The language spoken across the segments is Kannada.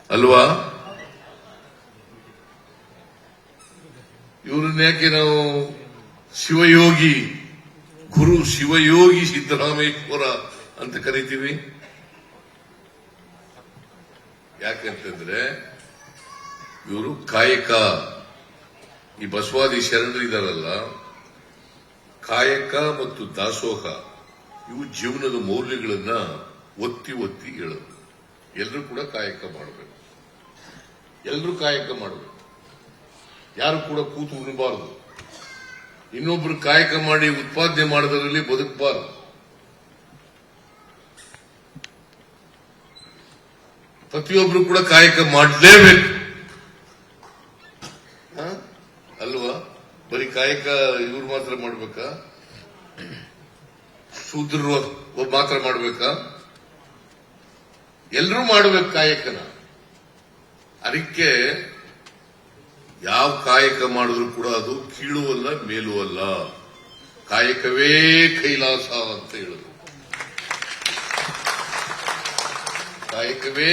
ಅಲ್ವಾ? ಇವ್ರನ್ನ ಯಾಕೆ ನಾವು ಶಿವಯೋಗಿ ಗುರು ಶಿವಯೋಗಿ ಸಿದ್ದರಾಮೇಶ್ವರ ಅಂತ ಕರಿತೀವಿ? ಯಾಕಂತಂದ್ರೆ ಇವರು ಕಾಯಕ, ಈ ಬಸವಾದಿ ಶರಣರಿದಾರಲ್ಲ, ಕಾಯಕ ಮತ್ತು ದಾಸೋಹ ಇವು ಜೀವನದ ಮೌಲ್ಯಗಳನ್ನ ಒತ್ತಿ ಒತ್ತಿ ಹೇಳೋದು. ಎಲ್ಲರೂ ಕೂಡ ಕಾಯಕ ಮಾಡಬೇಕು, ಎಲ್ಲರೂ ಕಾಯಕ ಮಾಡಬೇಕು. ಯಾರು ಕೂಡ ಕೂತು ಉಣಬಾರದು, ಇನ್ನೊಬ್ರು ಕಾಯಕ ಮಾಡಿ ಉತ್ಪಾದನೆ ಮಾಡೋದ್ರಲ್ಲಿ ಬದುಕಬಾರದು. ಪ್ರತಿಯೊಬ್ರು ಕೂಡ ಕಾಯಕ ಮಾಡಲೇಬೇಕು, ಅಲ್ವಾ? ಬರೀ ಕಾಯಕ ಇವ್ರು ಮಾತ್ರ ಮಾಡ್ಬೇಕಾ? ಶೂದ್ರರು ಮಾತ್ರ ಮಾಡ್ಬೇಕಾ? ಎಲ್ಲರೂ ಮಾಡಬೇಕು ಕಾಯಕನ. ಅದಕ್ಕೆ ಯಾವ ಕಾಯಕ ಮಾಡಿದ್ರು ಕೂಡ ಅದು ಕೀಳು ಅಲ್ಲ, ಮೇಲೂ ಅಲ್ಲ. ಕಾಯಕವೇ ಕೈಲಾಸ ಅಂತ ಹೇಳುದು. ಕಾಯಕವೇ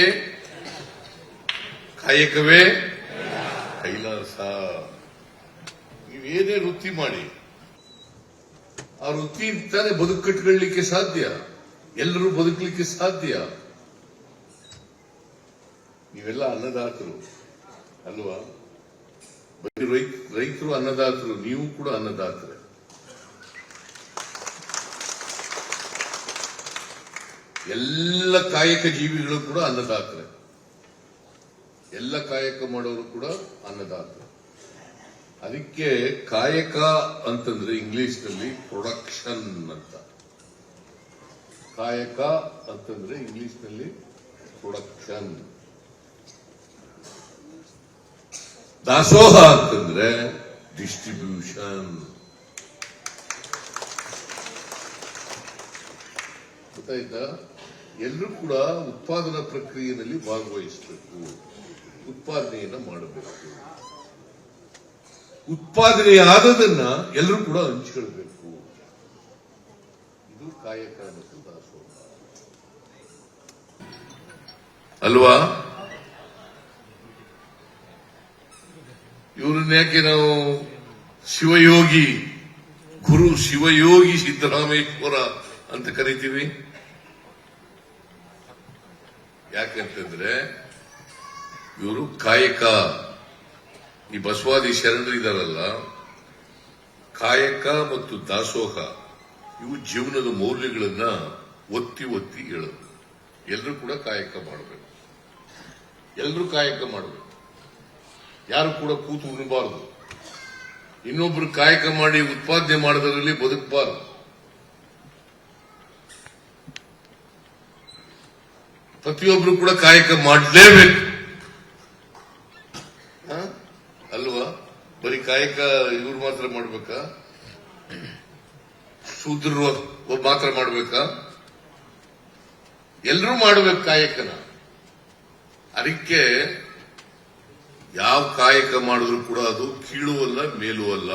ಕೈಲಾಸ. ನೀವೇನೇ ವೃತ್ತಿ ಮಾಡಿ ಆ ವೃತ್ತಿ ತಾನೇ ಬದುಕು ಕಟ್ಕೊಳ್ಳಲಿಕ್ಕೆ ಸಾಧ್ಯ, ಎಲ್ಲರೂ ಬದುಕಲಿಕ್ಕೆ ಸಾಧ್ಯ. ನೀವೆಲ್ಲ ಅನ್ನದಾತರು ಅಲ್ವಾ? ರೈತರು ಅನ್ನದಾತರು, ನೀವು ಕೂಡ ಅನ್ನದಾತರೆ. ಎಲ್ಲ ಕಾಯಕ ಜೀವಿಗಳು ಕೂಡ ಅನ್ನದಾತರೆ, ಎಲ್ಲ ಕಾಯಕ ಮಾಡೋರು ಕೂಡ ಅನ್ನದಾತರು. ಅದಕ್ಕೆ ಕಾಯಕ ಅಂತಂದ್ರೆ ಇಂಗ್ಲಿಷ್ನಲ್ಲಿ ಪ್ರೊಡಕ್ಷನ್ ಅಂತ. ಕಾಯಕ ಅಂತಂದ್ರೆ ಇಂಗ್ಲಿಷ್ನಲ್ಲಿ ಪ್ರೊಡಕ್ಷನ್. ದಾಸೋಹ ಅಂತಂದ್ರೆ ಡಿಸ್ಟ್ರಿಬ್ಯೂಷನ್. ಗೊತ್ತಾಯ್ತಾ? ಎಲ್ಲರೂ ಕೂಡ ಉತ್ಪಾದನಾ ಪ್ರಕ್ರಿಯೆಯಲ್ಲಿ ಭಾಗವಹಿಸಬೇಕು, ಉತ್ಪಾದನೆಯನ್ನ ಮಾಡಬೇಕು. ಉತ್ಪಾದನೆ ಆದದನ್ನ ಎಲ್ಲರೂ ಕೂಡ ಹಂಚಿಕೊಳ್ಬೇಕು. ಇದು ಕಾಯಕ ಮತ್ತು ದಾಸೋಹ ಅಲ್ವಾ? ಇವ್ರನ್ನ ಯಾಕೆ ನಾವು ಶಿವಯೋಗಿ ಗುರು ಶಿವಯೋಗಿ ಸಿದ್ದರಾಮೇಶ್ವರ ಅಂತ ಕರಿತೀವಿ? ಯಾಕಂತಂದ್ರೆ ಇವರು ಕಾಯಕ, ಈ ಬಸವಾದಿ ಶರಣರಿದಾರಲ್ಲ, ಕಾಯಕ ಮತ್ತು ದಾಸೋಹ ಇವು ಜೀವನದ ಮೌಲ್ಯಗಳನ್ನ ಒತ್ತಿ ಒತ್ತಿ ಹೇಳೋದು. ಎಲ್ಲರೂ ಕೂಡ ಕಾಯಕ ಮಾಡಬೇಕು, ಎಲ್ಲರೂ ಕಾಯಕ ಮಾಡಬೇಕು. ಯಾರು ಕೂಡ ಕೂತು ಉಣಬಾರದು, ಇನ್ನೊಬ್ರು ಕಾಯಕ ಮಾಡಿ ಉತ್ಪಾದನೆ ಮಾಡೋದ್ರಲ್ಲಿ ಬದುಕಬಾರದು. ಪ್ರತಿಯೊಬ್ರು ಕೂಡ ಕಾಯಕ ಮಾಡಲೇಬೇಕು, ಅಲ್ವಾ? ಬರೀ ಕಾಯಕ ಇವ್ರು ಮಾತ್ರ ಮಾಡ್ಬೇಕಾ? ಶೂದ್ರರು ಮಾತ್ರ ಮಾಡ್ಬೇಕಾ? ಎಲ್ಲರೂ ಮಾಡಬೇಕು ಕಾಯಕನ. ಅದಕ್ಕೆ ಯಾವ ಕಾಯಕ ಮಾಡಿದ್ರು ಕೂಡ ಅದು ಕೀಳು ಅಲ್ಲ, ಮೇಲೂ ಅಲ್ಲ.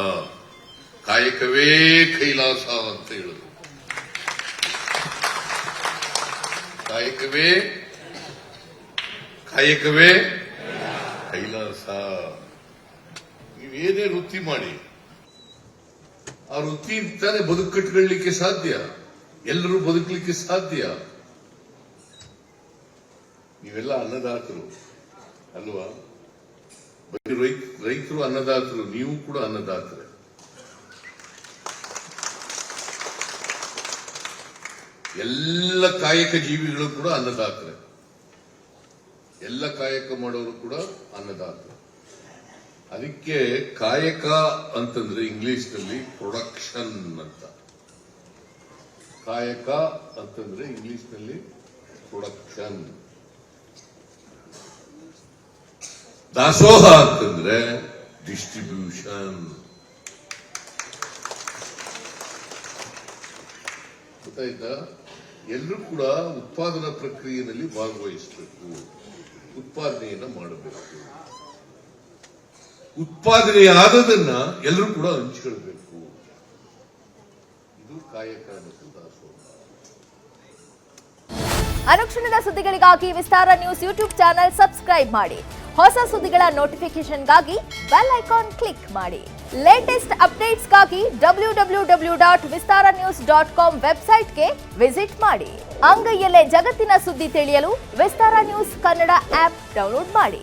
ಕಾಯಕವೇ ಕೈಲಾಸ ಅಂತ ಹೇಳುದು. ಕಾಯಕವೇ ಕೈಲಾಸ. ನೀವೇನೇ ವೃತ್ತಿ ಮಾಡಿ ಆ ವೃತ್ತಿ ತಾನೇ ಬದುಕು ಕಟ್ಕೊಳ್ಳಲಿಕ್ಕೆ ಸಾಧ್ಯ, ಎಲ್ಲರೂ ಬದುಕಲಿಕ್ಕೆ ಸಾಧ್ಯ. ನೀವೆಲ್ಲ ಅನ್ನದಾತರು ಅಲ್ವಾ? ರೈತರು ಅನ್ನದಾತರು, ನೀವು ಕೂಡ ಅನ್ನದಾತರೆ. ಎಲ್ಲ ಕಾಯಕ ಜೀವಿಗಳು ಕೂಡ ಅನ್ನದಾತರೆ, ಎಲ್ಲ ಕಾಯಕ ಮಾಡೋರು ಕೂಡ ಅನ್ನದಾತರು. ಅದಕ್ಕೆ ಕಾಯಕ ಅಂತಂದ್ರೆ ಇಂಗ್ಲಿಷ್ನಲ್ಲಿ ಪ್ರೊಡಕ್ಷನ್ ಅಂತ. ಕಾಯಕ ಅಂತಂದ್ರೆ ಇಂಗ್ಲಿಷ್ನಲ್ಲಿ ಪ್ರೊಡಕ್ಷನ್. ದಾಸೋಹ ಅಂತಂದ್ರೆ ಡಿಸ್ಟ್ರಿಬ್ಯೂಷನ್. ಗೊತ್ತಾಯ್ತಾ? ಎಲ್ಲರೂ ಕೂಡ ಉತ್ಪಾದನಾ ಪ್ರಕ್ರಿಯೆಯಲ್ಲಿ ಭಾಗವಹಿಸಬೇಕು, ಉತ್ಪಾದನೆಯನ್ನ ಮಾಡಬೇಕು. ಉತ್ಪಾದನೆ ಆದದನ್ನ ಎಲ್ಲರೂ ಕೂಡ ಹಂಚಿಕೊಳ್ಬೇಕು. ಇದು ಕಾಯಕ ಮತ್ತು ದಾಸೋಹ. ಅನುಕ್ಷಣದ ಸುದ್ದಿಗಳಿಗಾಗಿ ವಿಸ್ತಾರ ನ್ಯೂಸ್ ಯೂಟ್ಯೂಬ್ ಚಾನೆಲ್ ಸಬ್ಸ್ಕ್ರೈಬ್ ಮಾಡಿ. ಹೊಸ ಸುದ್ದಿಗಳ ನೋಟಿಫಿಕೇಶನ್ಗಾಗಿ ಬೆಲ್ ಐಕಾನ್ ಕ್ಲಿಕ್ ಮಾಡಿ. ಲೇಟೆಸ್ಟ್ ಅಪ್ಡೇಟ್ಸ್ಗಾಗಿ www.vistaranews.com ವೆಬ್ಸೈಟ್ಗೆ ವಿಸಿಟ್ ಮಾಡಿ. ಅಂಗೈಯಲ್ಲೇ ಜಗತ್ತಿನ ಸುದ್ದಿ ತಿಳಿಯಲು ವಿಸ್ತಾರ ನ್ಯೂಸ್ ಕನ್ನಡ ಆಪ್ ಡೌನ್ಲೋಡ್ ಮಾಡಿ.